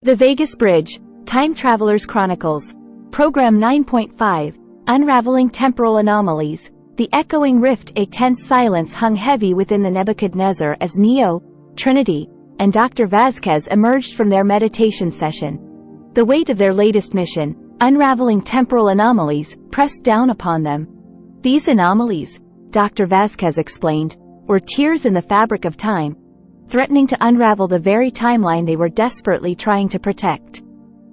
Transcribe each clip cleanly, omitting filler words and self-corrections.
The Vegas Bridge, Time Traveler's Chronicles. Program 9.5, Unraveling Temporal Anomalies. The echoing rift. A tense silence hung heavy within the Nebuchadnezzar as Neo, Trinity, and Dr. Vasquez emerged from their meditation session. The weight of their latest mission, unraveling temporal anomalies, pressed down upon them. These anomalies, Dr. Vasquez explained, were tears in the fabric of time, threatening to unravel the very timeline they were desperately trying to protect.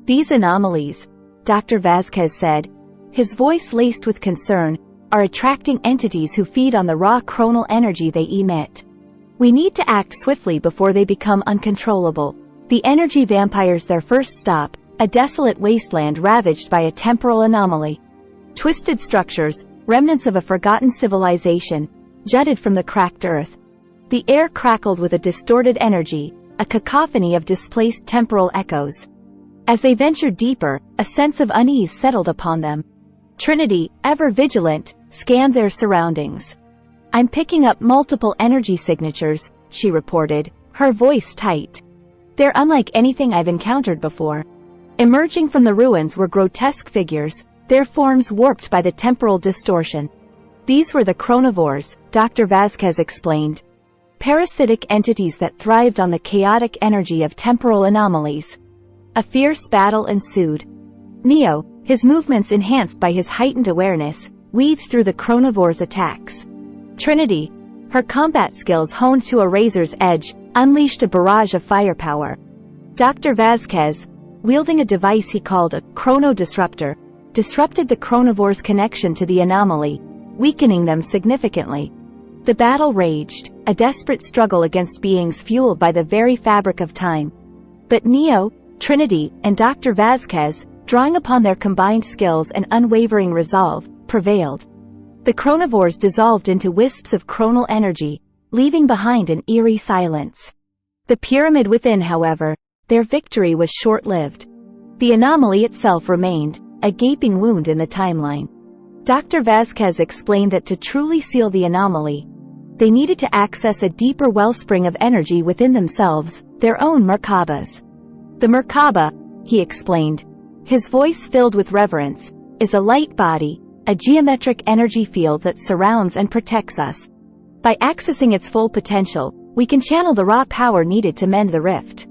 These anomalies, Dr. Vasquez said, his voice laced with concern, are attracting entities who feed on the raw chronal energy they emit. We need to act swiftly before they become uncontrollable. The energy vampires. Their first stop, a desolate wasteland ravaged by a temporal anomaly. Twisted structures, remnants of a forgotten civilization, jutted from the cracked earth. The air crackled with a distorted energy, a cacophony of displaced temporal echoes. As they ventured deeper, a sense of unease settled upon them. Trinity, ever vigilant, scanned their surroundings. "I'm picking up multiple energy signatures," she reported, her voice tight. "They're unlike anything I've encountered before." Emerging from the ruins were grotesque figures, their forms warped by the temporal distortion. These were the chronovores, Dr. Vasquez explained. Parasitic entities that thrived on the chaotic energy of temporal anomalies. A fierce battle ensued. Neo, his movements enhanced by his heightened awareness, weaved through the chronovore's attacks. Trinity, her combat skills honed to a razor's edge, unleashed a barrage of firepower. Dr. Vasquez, wielding a device he called a chrono disruptor, disrupted the chronovore's connection to the anomaly, weakening them significantly. The battle raged, a desperate struggle against beings fueled by the very fabric of time. But Neo, Trinity, and Dr. Vasquez, drawing upon their combined skills and unwavering resolve, prevailed. The chronovores dissolved into wisps of chronal energy, leaving behind an eerie silence. The pyramid within, however, their victory was short-lived. The anomaly itself remained, a gaping wound in the timeline. Dr. Vasquez explained that to truly seal the anomaly, they needed to access a deeper wellspring of energy within themselves, their own Merkabas. The Merkaba, he explained, his voice filled with reverence, is a light body, a geometric energy field that surrounds and protects us. By accessing its full potential, we can channel the raw power needed to mend the rift.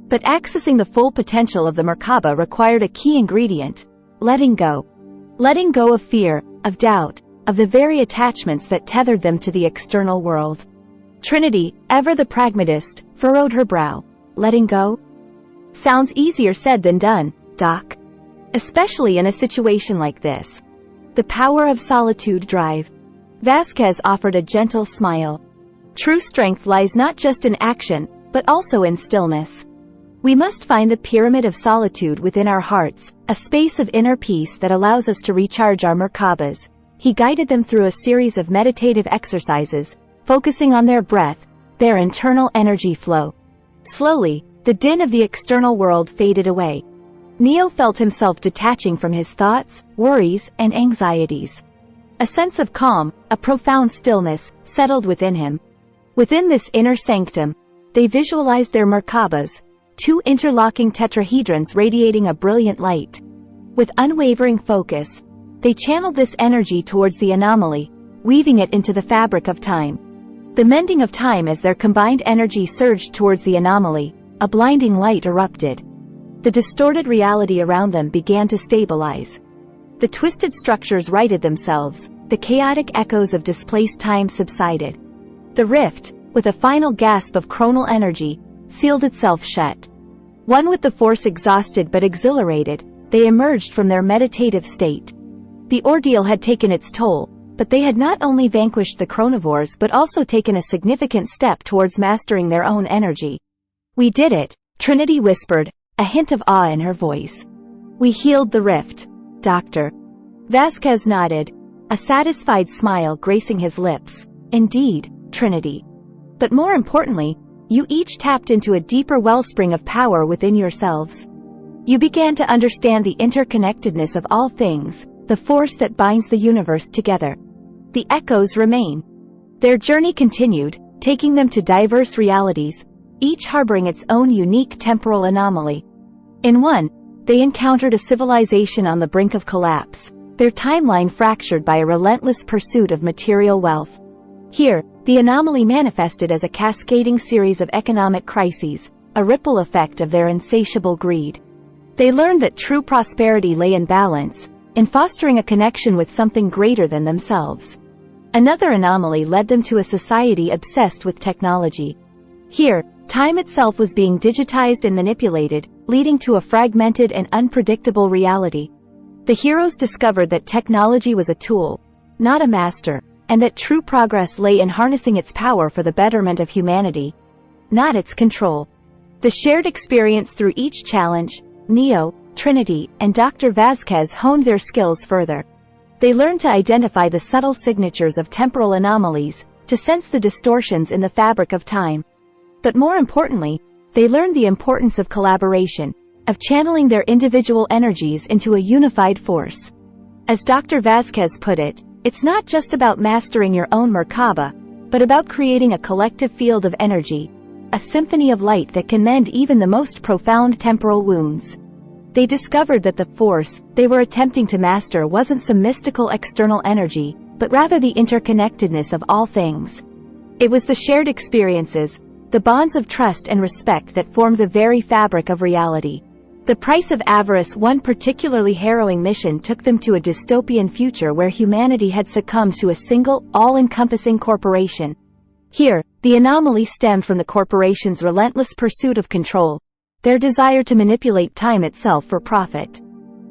But accessing the full potential of the Merkaba required a key ingredient: letting go. Letting go of fear, of doubt, of the very attachments that tethered them to the external world. Trinity, ever the pragmatist, furrowed her brow. Letting go? Sounds easier said than done, Doc. Especially in a situation like this. The power of solitude drive. Vasquez offered a gentle smile. True strength lies not just in action, but also in stillness. We must find the pyramid of solitude within our hearts, a space of inner peace that allows us to recharge our Merkabas. He guided them through a series of meditative exercises, focusing on their breath, their internal energy flow. Slowly, the din of the external world faded away. Neo felt himself detaching from his thoughts, worries, and anxieties. A sense of calm, a profound stillness, settled within him. Within this inner sanctum, they visualized their Merkabas, two interlocking tetrahedrons radiating a brilliant light. With unwavering focus, they channeled this energy towards the anomaly, weaving it into the fabric of time. The mending of time. As their combined energy surged towards the anomaly, a blinding light erupted. The distorted reality around them began to stabilize. The twisted structures righted themselves, the chaotic echoes of displaced time subsided. The rift, with a final gasp of chronal energy, sealed itself shut. One with the force exhausted but exhilarated, they emerged from their meditative state. The ordeal had taken its toll, but they had not only vanquished the chronovores but also taken a significant step towards mastering their own energy. "We did it," Trinity whispered, a hint of awe in her voice. "We healed the rift, Doctor." Vasquez nodded, a satisfied smile gracing his lips. "Indeed, Trinity. But more importantly, you each tapped into a deeper wellspring of power within yourselves. You began to understand the interconnectedness of all things, the force that binds the universe together." The echoes remain. Their journey continued, taking them to diverse realities, each harboring its own unique temporal anomaly. In one, they encountered a civilization on the brink of collapse, their timeline fractured by a relentless pursuit of material wealth. Here, the anomaly manifested as a cascading series of economic crises, a ripple effect of their insatiable greed. They learned that true prosperity lay in balance, in fostering a connection with something greater than themselves. Another anomaly led them to a society obsessed with technology. Here, time itself was being digitized and manipulated, leading to a fragmented and unpredictable reality. The heroes discovered that technology was a tool, not a master, and that true progress lay in harnessing its power for the betterment of humanity, not its control. The shared experience through each challenge, Neo, Trinity, and Dr. Vasquez honed their skills further. They learned to identify the subtle signatures of temporal anomalies, to sense the distortions in the fabric of time. But more importantly, they learned the importance of collaboration, of channeling their individual energies into a unified force. As Dr. Vasquez put it, it's not just about mastering your own Merkaba, but about creating a collective field of energy, a symphony of light that can mend even the most profound temporal wounds. They discovered that the force they were attempting to master wasn't some mystical external energy, but rather the interconnectedness of all things. It was the shared experiences, the bonds of trust and respect that formed the very fabric of reality. The price of avarice. One particularly harrowing mission took them to a dystopian future where humanity had succumbed to a single, all-encompassing corporation. Here, the anomaly stemmed from the corporation's relentless pursuit of control, their desire to manipulate time itself for profit.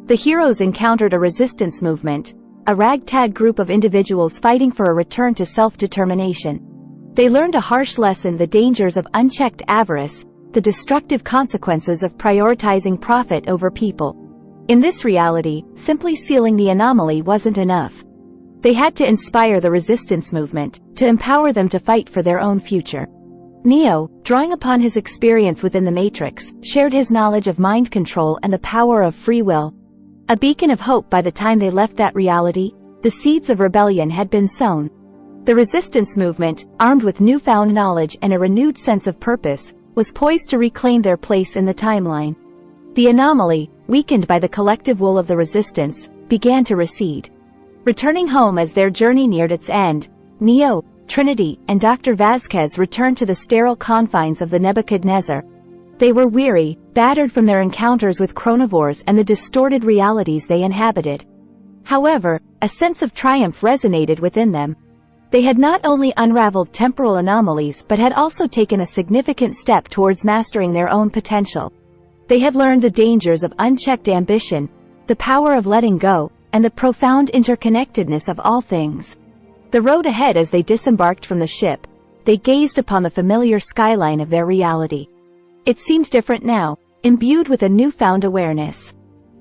The heroes encountered a resistance movement, a ragtag group of individuals fighting for a return to self-determination. They learned a harsh lesson: the dangers of unchecked avarice, the destructive consequences of prioritizing profit over people. In this reality, simply sealing the anomaly wasn't enough. They had to inspire the resistance movement, to empower them to fight for their own future. Neo, drawing upon his experience within the Matrix, shared his knowledge of mind control and the power of free will. A beacon of hope. By the time they left that reality, the seeds of rebellion had been sown. The resistance movement, armed with newfound knowledge and a renewed sense of purpose, was poised to reclaim their place in the timeline. The anomaly, weakened by the collective will of the resistance, began to recede. Returning home as their journey neared its end, Neo, Trinity, and Dr. Vasquez returned to the sterile confines of the Nebuchadnezzar. They were weary, battered from their encounters with chronivores and the distorted realities they inhabited. However, a sense of triumph resonated within them. They had not only unraveled temporal anomalies but had also taken a significant step towards mastering their own potential. They had learned the dangers of unchecked ambition, the power of letting go, and the profound interconnectedness of all things. The road ahead. As they disembarked from the ship, they gazed upon the familiar skyline of their reality. It seemed different now, imbued with a newfound awareness.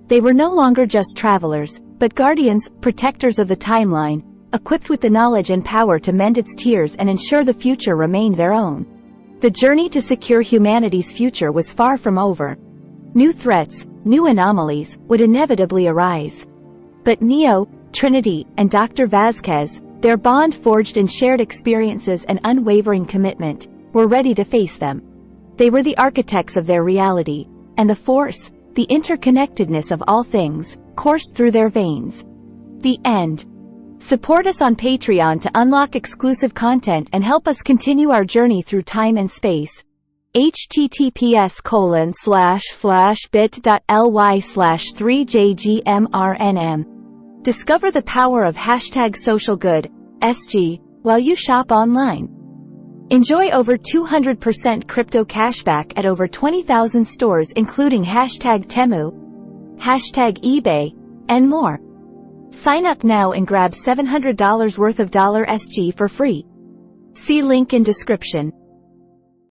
They were no longer just travelers, but guardians, protectors of the timeline, equipped with the knowledge and power to mend its tears and ensure the future remained their own. The journey to secure humanity's future was far from over. New threats, new anomalies, would inevitably arise. But Neo, Trinity, and Dr. Vasquez, their bond forged in shared experiences and unwavering commitment, were ready to face them. They were the architects of their reality, and the force, the interconnectedness of all things, coursed through their veins. The end. Support us on Patreon to unlock exclusive content and help us continue our journey through time and space. https://bit.ly/3jgmrnm. Discover the power of #SocialGood, SG, while you shop online. Enjoy over 200% crypto cashback at over 20,000 stores including #Temu, #eBay, and more. Sign up now and grab $700 worth of $SG for free. See link in description.